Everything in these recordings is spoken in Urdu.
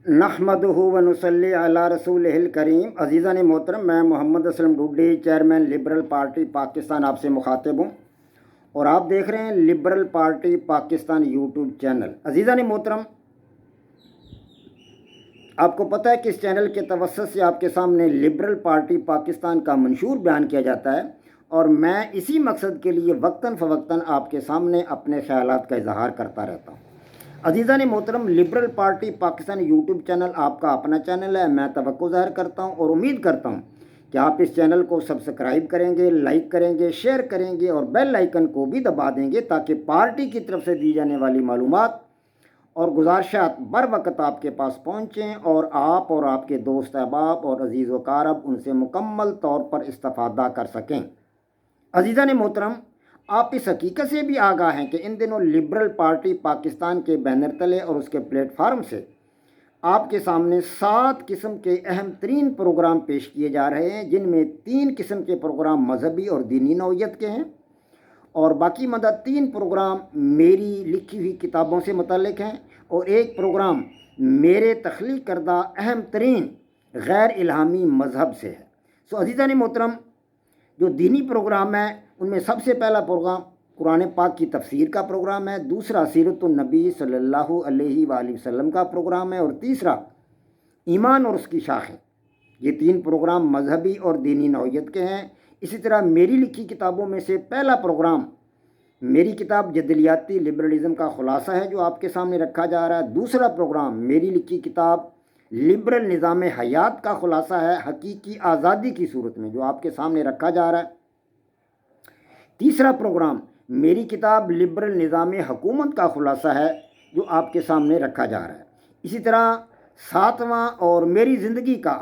نحمدہ و نصلی علی رسولہ الکریم۔ عزیزان محترم، میں Muhammad Aslam Dodi, chairman liberal party Pakistan, آپ سے مخاطب ہوں اور آپ دیکھ رہے ہیں liberal party Pakistan YouTube channel. عزیزان محترم، آپ کو پتہ ہے کہ اس چینل کے توسط سے آپ کے سامنے لبرل پارٹی پاکستان کا منشور بیان کیا جاتا ہے، اور میں اسی مقصد کے لیے وقتاً فوقتاً آپ کے سامنے اپنے خیالات کا اظہار کرتا رہتا ہوں۔ عزیزان محترم، liberal party Pakistan YouTube channel آپ کا اپنا چینل ہے۔ میں توقع ظاہر کرتا ہوں اور امید کرتا ہوں کہ آپ اس چینل کو سبسکرائب کریں گے، لائک کریں گے، شیئر کریں گے اور بیل آئیکن کو بھی دبا دیں گے، تاکہ پارٹی کی طرف سے دی جانے والی معلومات اور گزارشات بر وقت آپ کے پاس پہنچیں اور آپ کے دوست احباب اور عزیز و اقارب ان سے مکمل طور پر استفادہ کر سکیں۔ عزیزان محترم، آپ اس حقیقت سے بھی آگاہ ہیں کہ ان دنوں لبرل پارٹی پاکستان کے بینر تلے اور اس کے پلیٹ فارم سے آپ کے سامنے 7 قسم کے اہم ترین پروگرام پیش کیے جا رہے ہیں، جن میں 3 قسم کے پروگرام مذہبی اور دینی نوعیت کے ہیں، اور باقی مدد 3 پروگرام میری لکھی ہوئی کتابوں سے متعلق ہیں، اور ایک پروگرام میرے تخلیق کردہ اہم ترین غیر الہامی مذہب سے ہے۔ عزیزان محترم، جو دینی پروگرام ہے ان میں سب سے پہلا پروگرام قرآن پاک کی تفسیر کا پروگرام ہے، دوسرا سیرت النبی صلی اللہ علیہ وآلہ وسلم کا پروگرام ہے، اور تیسرا ایمان اور اس کی شاخیں۔ یہ 3 پروگرام مذہبی اور دینی نوعیت کے ہیں۔ اسی طرح میری لکھی کتابوں میں سے پہلا پروگرام میری کتاب جدلیاتی لبرلزم کا خلاصہ ہے، جو آپ کے سامنے رکھا جا رہا ہے۔ دوسرا پروگرام میری لکھی کتاب لبرل نظام حیات کا خلاصہ ہے، حقیقی آزادی کی صورت میں، جو آپ کے سامنے رکھا جا رہا ہے۔ تیسرا پروگرام میری کتاب لبرل نظام حکومت کا خلاصہ ہے، جو آپ کے سامنے رکھا جا رہا ہے۔ اسی طرح 7واں اور میری زندگی کا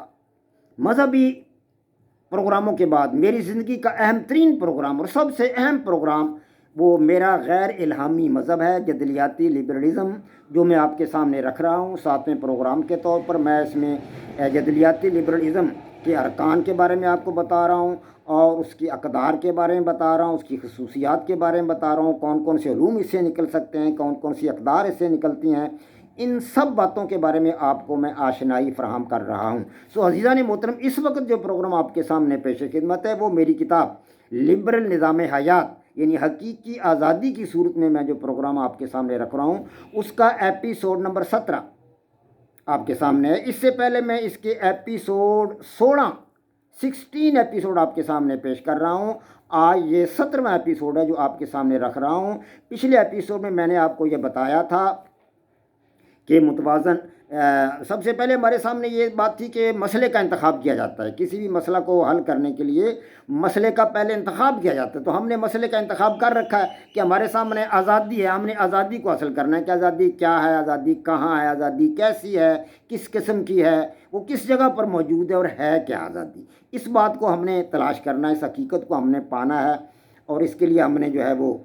مذہبی پروگراموں کے بعد میری زندگی کا اہم ترین پروگرام اور سب سے اہم پروگرام وہ میرا غیر الہامی مذہب ہے، جدلیاتی لبرلزم، جو میں آپ کے سامنے رکھ رہا ہوں 7ویں پروگرام کے طور پر۔ میں اس میں جدلیاتی لبرلزم کے ارکان کے بارے میں آپ کو بتا رہا ہوں، اور اس کی اقدار کے بارے میں بتا رہا ہوں، اس کی خصوصیات کے بارے میں بتا رہا ہوں، کون کون سے علوم اس سے نکل سکتے ہیں، کون کون سی اقدار اس سے نکلتی ہیں۔ ان سب باتوں کے بارے میں آپ کو میں آشنائی فراہم کر رہا ہوں۔ عزیزان محترم، اس وقت جو پروگرام آپ کے سامنے پیش خدمت ہے وہ میری کتاب لبرل نظام حیات، یعنی حقیقی آزادی کی صورت میں جو پروگرام آپ کے سامنے رکھ رہا ہوں، اس کا ایپیسوڈ نمبر 17 آپ کے سامنے ہے۔ اس سے پہلے میں اس کے ایپیسوڈ 16 ایپیسوڈ آپ کے سامنے پیش کر رہا ہوں۔ آج یہ 17واں ایپیسوڈ ہے جو آپ کے سامنے رکھ رہا ہوں۔ پچھلے ایپیسوڈ میں نے آپ کو یہ بتایا تھا کہ متوازن سب سے پہلے ہمارے سامنے یہ بات تھی کہ مسئلے کا انتخاب کیا جاتا ہے، کسی بھی مسئلہ کو حل کرنے کے لیے مسئلے کا پہلے انتخاب کیا جاتا ہے۔ تو ہم نے مسئلے کا انتخاب کر رکھا ہے کہ ہمارے سامنے آزادی ہے، ہم نے آزادی کو حاصل کرنا ہے کہ آزادی کیا ہے، آزادی کہاں ہے، آزادی کیسی ہے، کس قسم کی ہے، وہ کس جگہ پر موجود ہے اور ہے کیا آزادی۔ اس بات کو ہم نے تلاش کرنا ہے، اس حقیقت کو ہم نے پانا ہے، اور اس کے لیے ہم نے جو ہے وہ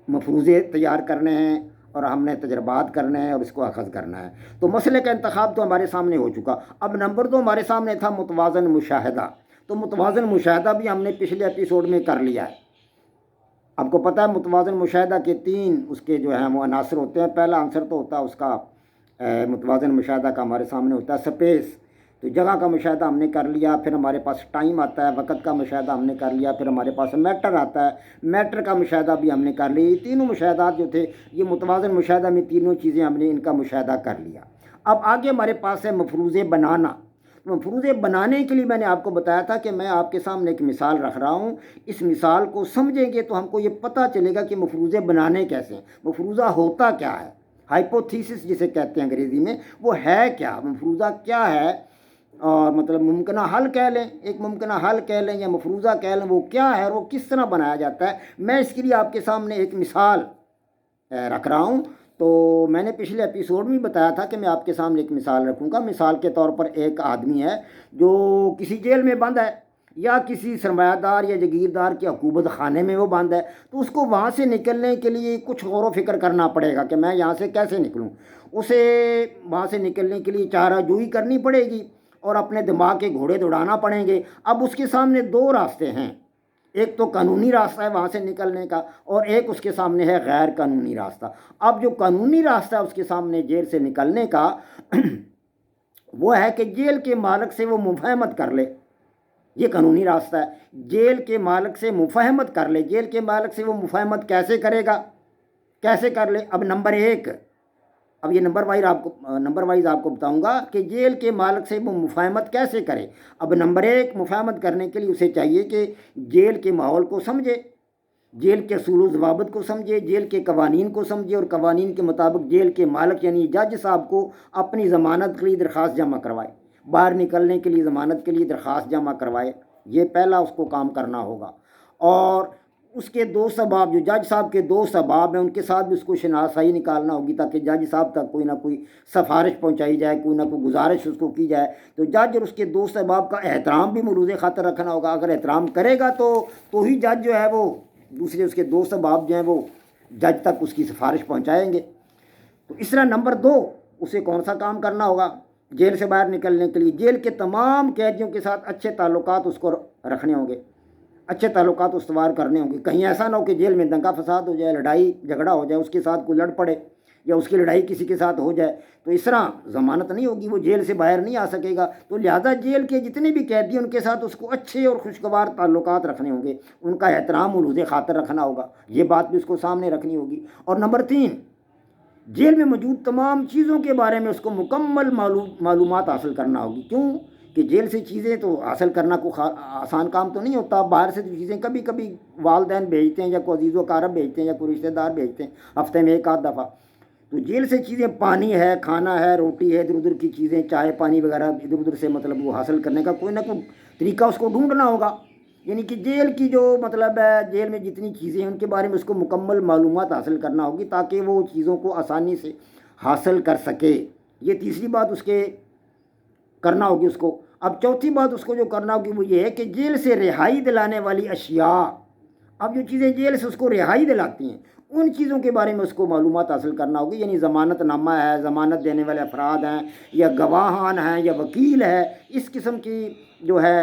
مفروضے تیار کرنے ہیں اور ہم نے تجربات کرنے ہیں اور اس کو اخذ کرنا ہے۔ تو مسئلے کا انتخاب تو ہمارے سامنے ہو چکا۔ اب نمبر 2 ہمارے سامنے تھا متوازن مشاہدہ۔ تو متوازن مشاہدہ بھی ہم نے پچھلے ایپیسوڈ میں کر لیا ہے۔ آپ کو پتہ ہے متوازن مشاہدہ کے 3 اس کے جو ہیں وہ عناصر ہوتے ہیں۔ پہلا عنصر تو ہوتا ہے اس کا متوازن مشاہدہ کا ہمارے سامنے ہوتا ہے سپیس، تو جگہ کا مشاہدہ ہم نے کر لیا۔ پھر ہمارے پاس ٹائم آتا ہے، وقت کا مشاہدہ ہم نے کر لیا۔ پھر ہمارے پاس میٹر آتا ہے، میٹر کا مشاہدہ بھی ہم نے کر لیا۔ یہ تینوں مشاہدات جو تھے، یہ متوازن مشاہدہ میں تینوں چیزیں ہم نے ان کا مشاہدہ کر لیا۔ اب آگے ہمارے پاس ہے مفروضے بنانا۔ مفروضے بنانے کے لیے میں نے آپ کو بتایا تھا کہ میں آپ کے سامنے ایک مثال رکھ رہا ہوں۔ اس مثال کو سمجھیں گے تو ہم کو یہ پتہ چلے گا کہ مفروضے بنانے کیسے ہیں، مفروضہ ہوتا کیا ہے، ہائپوتھیسس جسے کہتے ہیں انگریزی میں، وہ ہے کیا، مفروضہ کیا ہے، اور مطلب ممکنہ حل کہہ لیں، ایک ممکنہ حل کہہ لیں یا مفروضہ کہہ لیں، وہ کیا ہے اور وہ کس طرح بنایا جاتا ہے۔ میں اس کے لیے آپ کے سامنے ایک مثال رکھ رہا ہوں۔ تو میں نے پچھلے ایپیسوڈ میں بتایا تھا کہ میں آپ کے سامنے ایک مثال رکھوں گا۔ مثال کے طور پر ایک آدمی ہے جو کسی جیل میں بند ہے، یا کسی سرمایہ دار یا جاگیردار کے عقوبت خانے میں وہ بند ہے، تو اس کو وہاں سے نکلنے کے لیے کچھ غور و فکر کرنا پڑے گا کہ میں یہاں سے کیسے نکلوں۔ اسے وہاں سے نکلنے کے لیے چارہ جوئی کرنی پڑے گی اور اپنے دماغ کے گھوڑے دوڑانا پڑیں گے۔ اب اس کے سامنے 2 راستے ہیں، ایک تو قانونی راستہ ہے وہاں سے نکلنے کا، اور ایک اس کے سامنے ہے غیر قانونی راستہ۔ اب جو قانونی راستہ ہے اس کے سامنے جیل سے نکلنے کا، وہ ہے کہ جیل کے مالک سے وہ مفاہمت کر لے، یہ قانونی راستہ ہے، جیل کے مالک سے مفاہمت کر لے۔ جیل کے مالک سے وہ مفاہمت کیسے کرے گا، کیسے کر لے؟ اب نمبر ایک، اب یہ نمبر وائز آپ کو بتاؤں گا کہ جیل کے مالک سے وہ مفاہمت کیسے کرے۔ اب نمبر ایک، مفاہمت کرنے کے لیے اسے چاہیے کہ جیل کے ماحول کو سمجھے، جیل کے اصول و ضوابط کو سمجھے، جیل کے قوانین کو سمجھے، اور قوانین کے مطابق جیل کے مالک یعنی جج صاحب کو اپنی ضمانت کے لیے درخواست جمع کروائے، باہر نکلنے کے لیے ضمانت کے لیے درخواست جمع کروائے۔ یہ پہلا اس کو کام کرنا ہوگا۔ اور اس کے دوست احباب، جو جج صاحب کے دوست احباب ہیں، ان کے ساتھ بھی اس کو شناسائی نکالنا ہوگی، تاکہ جج صاحب تک کوئی نہ کوئی سفارش پہنچائی جائے، کوئی نہ کوئی گزارش اس کو کی جائے۔ تو جج اور اس کے دوست احباب کا احترام بھی ملوز خاطر رکھنا ہوگا۔ اگر احترام کرے گا تو ہی جج جو ہے وہ دوسرے اس کے دوست احباب جو ہیں وہ جج تک اس کی سفارش پہنچائیں گے۔ تو اس طرح نمبر دو، اسے کون سا کام کرنا ہوگا جیل سے باہر نکلنے کے لیے؟ جیل کے تمام قیدیوں کے ساتھ اچھے تعلقات اس کو رکھنے ہوں گے، اچھے تعلقات استوار کرنے ہوں گے۔ کہیں ایسا نہ ہو کہ جیل میں دنگا فساد ہو جائے، لڑائی جھگڑا ہو جائے، اس کے ساتھ کوئی لڑ پڑے یا اس کی لڑائی کسی کے ساتھ ہو جائے، تو اس طرح ضمانت نہیں ہوگی، وہ جیل سے باہر نہیں آ سکے گا۔ تو لہذا جیل کے جتنے بھی قیدی ہیں ان کے ساتھ اس کو اچھے اور خوشگوار تعلقات رکھنے ہوں گے، ان کا احترام ملوز خاطر رکھنا ہوگا، یہ بات بھی اس کو سامنے رکھنی ہوگی۔ اور نمبر تین، جیل میں موجود تمام چیزوں کے بارے میں اس کو مکمل معلومات حاصل کرنا ہوگی۔ کیوں کہ جیل سے چیزیں تو حاصل کرنا کوئی آسان کام تو نہیں ہوتا۔ باہر سے جو چیزیں کبھی کبھی والدین بھیجتے ہیں یا کوئی عزیز و اقارب بھیجتے ہیں یا کوئی رشتہ دار بھیجتے ہیں ہفتے میں ایک آدھ دفعہ، تو جیل سے چیزیں، پانی ہے، کھانا ہے، روٹی ہے، ادھر ادھر کی چیزیں، چائے پانی وغیرہ ادھر ادھر سے مطلب وہ حاصل کرنے کا کوئی نہ کوئی طریقہ اس کو ڈھونڈنا ہوگا۔ یعنی کہ جیل کی جو مطلب ہے، جیل میں جتنی چیزیں ہیں ان کے بارے میں اس کو مکمل معلومات حاصل کرنا ہوگی، تاکہ وہ چیزوں کو آسانی سے حاصل کر سکے۔ یہ تیسری بات اس کے کرنا ہوگی اس کو۔ اب چوتھی بات اس کو جو کرنا ہوگی وہ یہ ہے کہ جیل سے رہائی دلانے والی اشیاء، اب جو چیزیں جیل سے اس کو رہائی دلاتی ہیں ان چیزوں کے بارے میں اس کو معلومات حاصل کرنا ہوگی۔ یعنی ضمانت نامہ ہے، ضمانت دینے والے افراد ہیں، یا گواہان ہیں، یا وکیل ہے، اس قسم کی جو ہے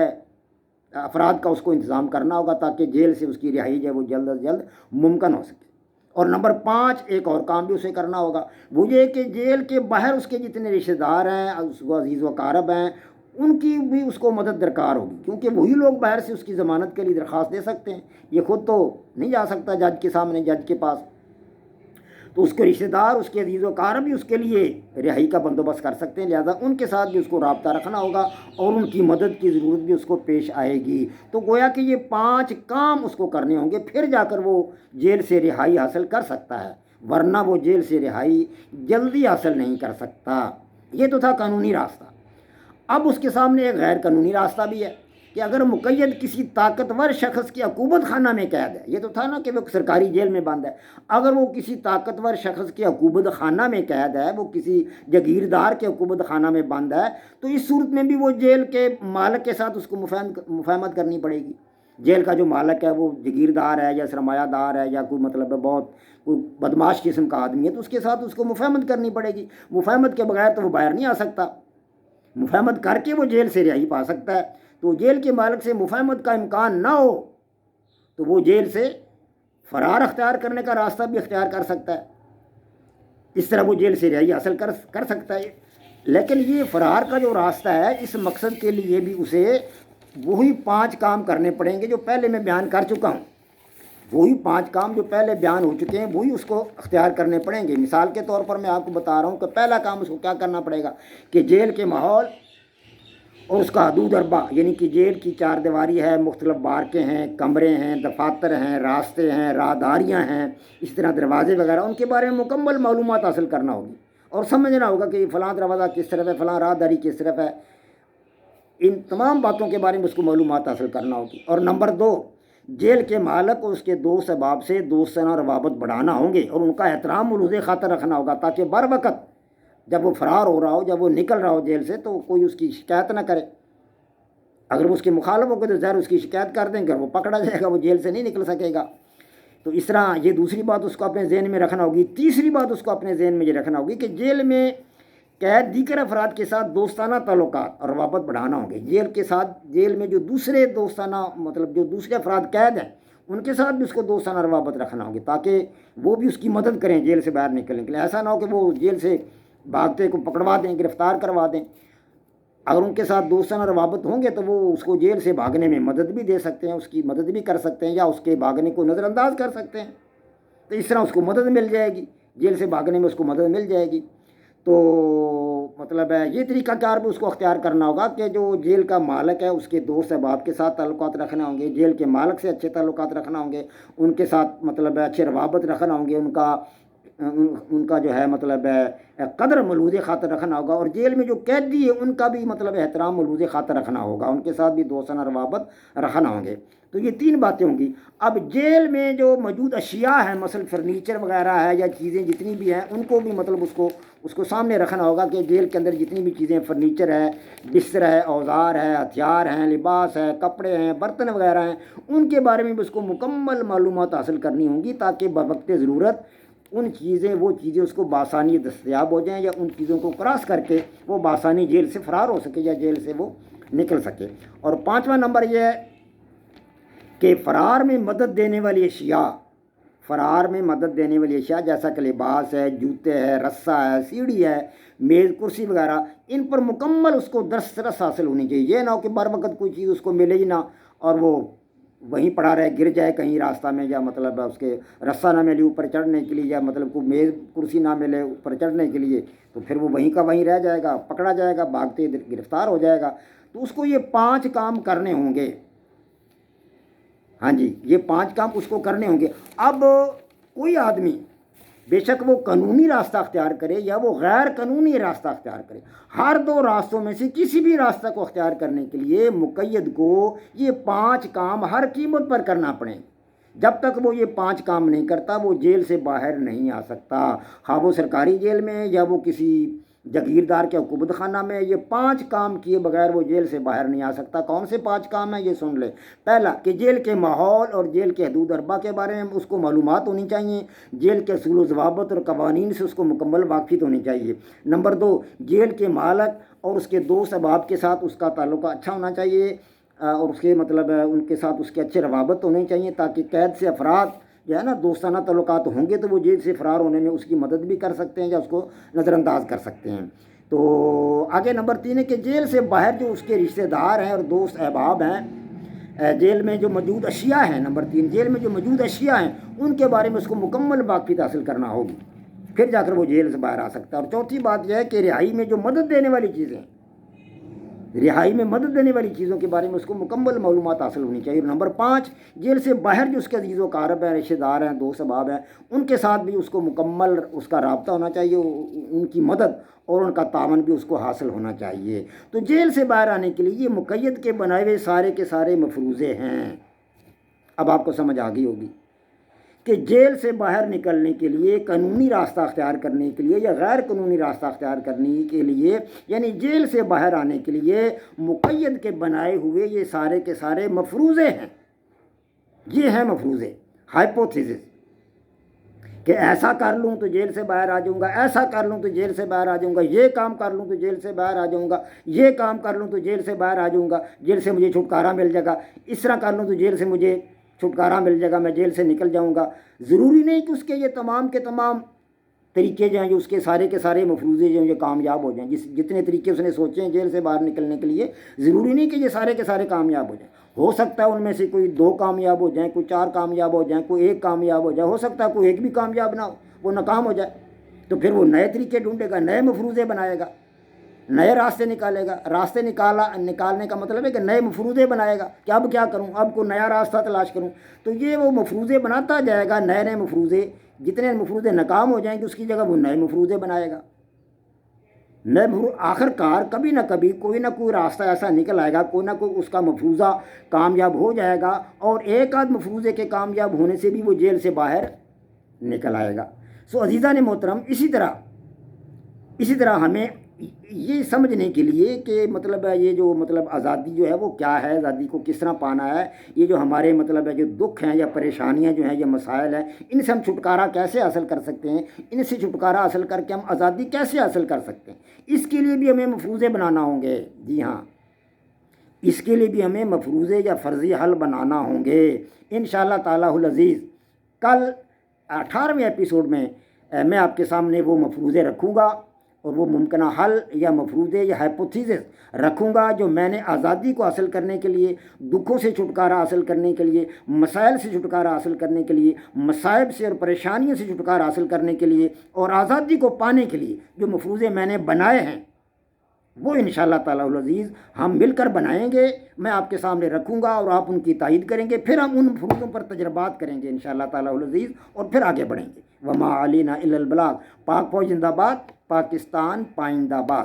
افراد کا اس کو انتظام کرنا ہوگا، تاکہ جیل سے اس کی رہائی جو ہے وہ جلد از جلد ممکن ہو سکے۔ اور نمبر 5، ایک اور کام بھی اسے کرنا ہوگا، وہ یہ کہ جیل کے باہر اس کے جتنے رشتہ دار ہیں، اس کو عزیز و اقارب ہیں، ان کی بھی اس کو مدد درکار ہوگی، کیونکہ وہی لوگ باہر سے اس کی ضمانت کے لیے درخواست دے سکتے ہیں، یہ خود تو نہیں جا سکتا جج کے سامنے، جج کے پاس، تو اس کے رشتہ دار، اس کے عزیز و اقارب بھی اس کے لیے رہائی کا بندوبست کر سکتے ہیں، لہذا ان کے ساتھ بھی اس کو رابطہ رکھنا ہوگا اور ان کی مدد کی ضرورت بھی اس کو پیش آئے گی۔ تو گویا کہ یہ 5 کام اس کو کرنے ہوں گے، پھر جا کر وہ جیل سے رہائی حاصل کر سکتا ہے، ورنہ وہ جیل سے رہائی جلدی حاصل نہیں کر سکتا۔ یہ تو تھا قانونی راستہ۔ اب اس کے سامنے ایک غیر قانونی راستہ بھی ہے کہ اگر مقید کسی طاقتور شخص کی عقوبت خانہ میں قید ہے، یہ تو تھا نا کہ وہ سرکاری جیل میں بند ہے، اگر وہ کسی طاقتور شخص کے عقوبت خانہ میں قید ہے، وہ کسی جاگیردار کے عقوبت خانہ میں بند ہے، تو اس صورت میں بھی وہ جیل کے مالک کے ساتھ اس کو مفاہمت کرنی پڑے گی۔ جیل کا جو مالک ہے وہ جاگیردار ہے یا سرمایہ دار ہے یا کوئی مطلب بہت کوئی بدماش قسم کا آدمی ہے، تو اس کے ساتھ اس کو مفاہمت کرنی پڑے گی۔ مفاہمت کے بغیر تو وہ باہر نہیں آ سکتا، مفاہمت کر کے وہ جیل سے رہائی پا سکتا ہے۔ تو جیل کے مالک سے مفاہمت کا امکان نہ ہو تو وہ جیل سے فرار اختیار کرنے کا راستہ بھی اختیار کر سکتا ہے، اس طرح وہ جیل سے رہائی حاصل کر سکتا ہے۔ لیکن یہ فرار کا جو راستہ ہے، اس مقصد کے لیے بھی اسے وہی 5 کام کرنے پڑیں گے جو پہلے میں بیان کر چکا ہوں۔ وہی 5 کام جو پہلے بیان ہو چکے ہیں وہی اس کو اختیار کرنے پڑیں گے۔ مثال کے طور پر میں آپ کو بتا رہا ہوں کہ پہلا کام اس کو کیا کرنا پڑے گا کہ جیل کے ماحول اور اس کا حدود اربع، یعنی کہ جیل کی 4 دیواری ہے، مختلف بارکیں ہیں، کمرے ہیں، دفاتر ہیں، راستے ہیں، راہداریاں ہیں، اس طرح دروازے وغیرہ، ان کے بارے میں مکمل معلومات حاصل کرنا ہوگی اور سمجھنا ہوگا کہ فلاں دروازہ کس طرف ہے، فلاں راہداری کس طرف ہے، ان تمام باتوں کے بارے میں اس کو معلومات حاصل کرنا ہوگی۔ اور نمبر 2، جیل کے مالک اور اس کے دوست احباب سے دوستانہ روابط بڑھانا ہوں گے اور ان کا احترام ملوز خاطر رکھنا ہوگا، تاکہ بر وقت جب وہ فرار ہو رہا ہو، جب وہ نکل رہا ہو جیل سے، تو کوئی اس کی شکایت نہ کرے۔ اگر وہ اس کے مخالف ہو گئے تو ظاہر اس کی شکایت کر دیں گے، وہ پکڑا جائے گا، وہ جیل سے نہیں نکل سکے گا۔ تو اس طرح یہ دوسری بات اس کو اپنے ذہن میں رکھنا ہوگی۔ تیسری بات اس کو اپنے ذہن میں یہ رکھنا ہوگی کہ جیل میں قید دیگر افراد کے ساتھ دوستانہ تعلقات اور روابط بڑھانا ہوں گے۔ جیل کے ساتھ، جیل میں جو دوسرے دوستانہ مطلب جو دوسرے افراد قید ہیں ان کے ساتھ بھی اس کو دوستانہ روابط رکھنا ہوگی، تاکہ وہ بھی اس کی مدد کریں جیل سے باہر نکلنے کے لیے۔ ایسا نہ ہو کہ وہ جیل سے بھاگتے کو پکڑوا دیں، گرفتار کروا دیں۔ اگر ان کے ساتھ دوستانہ روابط ہوں گے تو وہ اس کو جیل سے بھاگنے میں مدد بھی دے سکتے ہیں، اس کی مدد بھی کر سکتے ہیں، یا اس کے بھاگنے کو نظر انداز کر سکتے ہیں، تو اس طرح اس کو مدد مل جائے گی، جیل سے بھاگنے میں اس کو مدد مل جائے گی۔ تو مطلب ہے یہ طریقہ کار بھی اس کو اختیار کرنا ہوگا کہ جو جیل کا مالک ہے اس کے دوست احباب کے ساتھ تعلقات رکھنا ہوں گے، جیل کے مالک سے اچھے تعلقات رکھنا ہوں گے، ان کے ساتھ مطلب ہے اچھے روابط رکھنا ہوں گے، ان کا جو ہے مطلب ہے قدر ملحوظ خاطر رکھنا ہوگا، اور جیل میں جو قیدی ہے ان کا بھی مطلب احترام ملحوظ خاطر رکھنا ہوگا، ان کے ساتھ بھی دوستانہ روابط رکھنا ہوں گے۔ تو یہ 3 باتیں ہوں گی۔ اب جیل میں جو موجود اشیاء ہیں، مثلا فرنیچر وغیرہ ہے یا چیزیں جتنی بھی ہیں، ان کو بھی مطلب اس کو سامنے رکھنا ہوگا کہ جیل کے اندر جتنی بھی چیزیں، فرنیچر ہے، بستر ہے، اوزار ہے، ہتھیار ہیں، لباس ہے، کپڑے ہیں، برتن وغیرہ ہیں، ان کے بارے میں بھی اس کو مکمل معلومات حاصل کرنی ہوں گی، تاکہ بوقت ضرورت وہ چیزیں اس کو بآسانی دستیاب ہو جائیں، یا ان چیزوں کو کراس کر کے وہ بآسانی جیل سے فرار ہو سکے یا جیل سے وہ نکل سکے۔ اور 5واں نمبر یہ ہے کہ فرار میں مدد دینے والی اشیاء جیسا کہ لباس ہے، جوتے ہے، رسہ ہے، سیڑھی ہے، میز کرسی وغیرہ، ان پر مکمل اس کو دسترس حاصل ہونی چاہیے۔ یہ نہ ہو کہ بر وقت کوئی چیز اس کو ملے ہی نہ اور وہ وہیں پڑا رہے، گر جائے کہیں راستہ میں، یا مطلب اس کے رسہ نہ ملے اوپر چڑھنے کے لیے، یا مطلب کوئی میز کرسی نہ ملے اوپر چڑھنے کے لیے، تو پھر وہ وہیں کا وہیں رہ جائے گا، پکڑا جائے گا، بھاگتے گرفتار ہو جائے گا۔ تو اس کو یہ 5 کام کرنے ہوں گے۔ ہاں جی، یہ 5 کام اس کو کرنے ہوں گے۔ اب کوئی آدمی بے شک وہ قانونی راستہ اختیار کرے یا وہ غیر قانونی راستہ اختیار کرے، ہر 2 راستوں میں سے کسی بھی راستہ کو اختیار کرنے کے لیے مقید کو یہ 5 کام ہر قیمت پر کرنا پڑیں۔ جب تک وہ یہ 5 کام نہیں کرتا وہ جیل سے باہر نہیں آ سکتا، خواہ وہ سرکاری جیل میں یا وہ کسی جاگیردار کے حکومت خانہ میں، یہ 5 کام کیے بغیر وہ جیل سے باہر نہیں آ سکتا۔ کون سے 5 کام ہیں یہ سن لے۔ پہلا کہ جیل کے ماحول اور جیل کے حدود اربا کے بارے میں اس کو معلومات ہونی چاہیے، جیل کے اصول و ضوابط اور قوانین سے اس کو مکمل واقفیت ہونی چاہیے۔ نمبر 2، جیل کے مالک اور اس کے دوست احباب کے ساتھ اس کا تعلق اچھا ہونا چاہیے، اور اس کے مطلب ان کے ساتھ اس کے اچھے روابط ہونے چاہیے، تاکہ قید سے افراد جو ہے نا دوستانہ تعلقات ہوں گے تو وہ جیل سے فرار ہونے میں اس کی مدد بھی کر سکتے ہیں یا اس کو نظر انداز کر سکتے ہیں۔ تو آگے نمبر 3 ہے کہ جیل سے باہر جو اس کے رشتہ دار ہیں اور دوست احباب ہیں، جیل میں جو موجود اشیاء ہیں، نمبر 3 جیل میں جو موجود اشیاء ہیں ان کے بارے میں اس کو مکمل واقفیت حاصل کرنا ہوگی، پھر جا کر وہ جیل سے باہر آ سکتا ہے۔ اور چوتھی بات یہ ہے کہ رہائی میں جو مدد دینے والی چیزیں، رہائی میں مدد دینے والی چیزوں کے بارے میں اس کو مکمل معلومات حاصل ہونی چاہیے۔ نمبر 5، جیل سے باہر جو اس کے عزیز و اقارب ہیں، رشتہ دار ہیں، دوست احباب ہیں، ان کے ساتھ بھی اس کو مکمل اس کا رابطہ ہونا چاہیے، ان کی مدد اور ان کا تعاون بھی اس کو حاصل ہونا چاہیے۔ تو جیل سے باہر آنے کے لیے یہ مقید کے بنائے ہوئے سارے کے سارے مفروضے ہیں۔ اب آپ کو سمجھ آ گئی ہوگی کہ جیل سے باہر نکلنے کے لیے، قانونی راستہ اختیار کرنے کے لیے یا غیر قانونی راستہ اختیار کرنے کے لیے، یعنی جیل سے باہر آنے کے لیے مقید کے بنائے ہوئے یہ سارے کے سارے مفروضے ہیں۔ یہ ہیں مفروضے، ہائپوتھیسس، کہ ایسا کر لوں تو جیل سے باہر آ جاؤں گا، ایسا کر لوں تو جیل سے باہر آ جاؤں گا، یہ کام کر لوں تو جیل سے باہر آ جاؤں گا، یہ کام کر لوں تو جیل سے باہر آ جاؤں گا، جیل سے مجھے چھٹکارا مل جائے گا، اس طرح کر لوں تو جیل سے مجھے چھٹکارا مل جائے گا، میں جیل سے نکل جاؤں گا۔ ضروری نہیں کہ اس کے یہ تمام کے تمام طریقے جو ہیں، جو اس کے سارے مفروضے جو ہیں یہ کامیاب ہو جائیں، جتنے طریقے اس نے سوچے ہیں جیل سے باہر نکلنے کے لیے، ضروری نہیں کہ یہ سارے کے سارے کامیاب ہو جائیں۔ ہو سکتا ہے ان میں سے کوئی 2 کامیاب ہو جائیں، کوئی 4 کامیاب ہو جائیں، کوئی 1 کامیاب ہو جائے، ہو سکتا ہے کوئی 1 بھی کامیاب نہ ہو، وہ ناکام ہو جائے، تو پھر وہ نئے طریقے ڈھونڈے گا، نئے مفروضے بنائے گا، نئے راستے نکالے گا۔ راستے نکالنے کا مطلب ہے کہ نئے مفروضے بنائے گا کہ اب کیا کروں، اب کوئی نیا راستہ تلاش کروں۔ تو یہ وہ مفروضے بناتا جائے گا، نئے مفروضے، جتنے مفروضے ناکام ہو جائیں گے اس کی جگہ وہ نئے مفروضے بنائے گا۔ آخر کار کبھی نہ کبھی کوئی نہ کوئی راستہ ایسا نکل آئے گا، کوئی نہ کوئی اس کا مفروضہ کامیاب ہو جائے گا، اور ایک آدھ مفروضے کے کامیاب ہونے سے بھی وہ جیل سے باہر نکل آئے گا۔ عزیزان محترم، اسی طرح ہمیں یہ سمجھنے کے لیے کہ مطلب ہے یہ جو مطلب آزادی جو ہے وہ کیا ہے، آزادی کو کس طرح پانا ہے، یہ جو ہمارے مطلب ہے جو دکھ ہیں یا پریشانیاں جو ہیں یا مسائل ہیں، ان سے ہم چھٹکارا کیسے حاصل کر سکتے ہیں، ان سے چھٹکارا حاصل کر کے ہم آزادی کیسے حاصل کر سکتے ہیں، اس کے لیے بھی ہمیں مفروضے بنانا ہوں گے۔ جی ہاں، اس کے لیے بھی ہمیں مفروضے یا فرضی حل بنانا ہوں گے انشاءاللہ تعالی العزیز۔ کل 18ویں ایپیسوڈ میں میں آپ کے سامنے وہ مفروضے رکھوں گا، اور وہ ممکنہ حل یا مفروضے یا ہائپوتھیسس رکھوں گا جو میں نے آزادی کو حاصل کرنے کے لیے، دکھوں سے چھٹکارا حاصل کرنے کے لیے، مسائل سے چھٹکارا حاصل کرنے کے لیے، مصائب سے اور پریشانیوں سے چھٹکارا حاصل کرنے کے لیے اور آزادی کو پانے کے لیے جو مفروضے میں نے بنائے ہیں، وہ انشاءاللہ تعالی العزیز ہم مل کر بنائیں گے، میں آپ کے سامنے رکھوں گا اور آپ ان کی تائید کریں گے، پھر ہم ان مفروضوں پر تجربات کریں گے انشاءاللہ تعالی العزیز اور پھر آگے بڑھیں گے۔ وما علینا الا البلاغ۔ پاک فوج زندہ باد، پاکستان پائندہ باد۔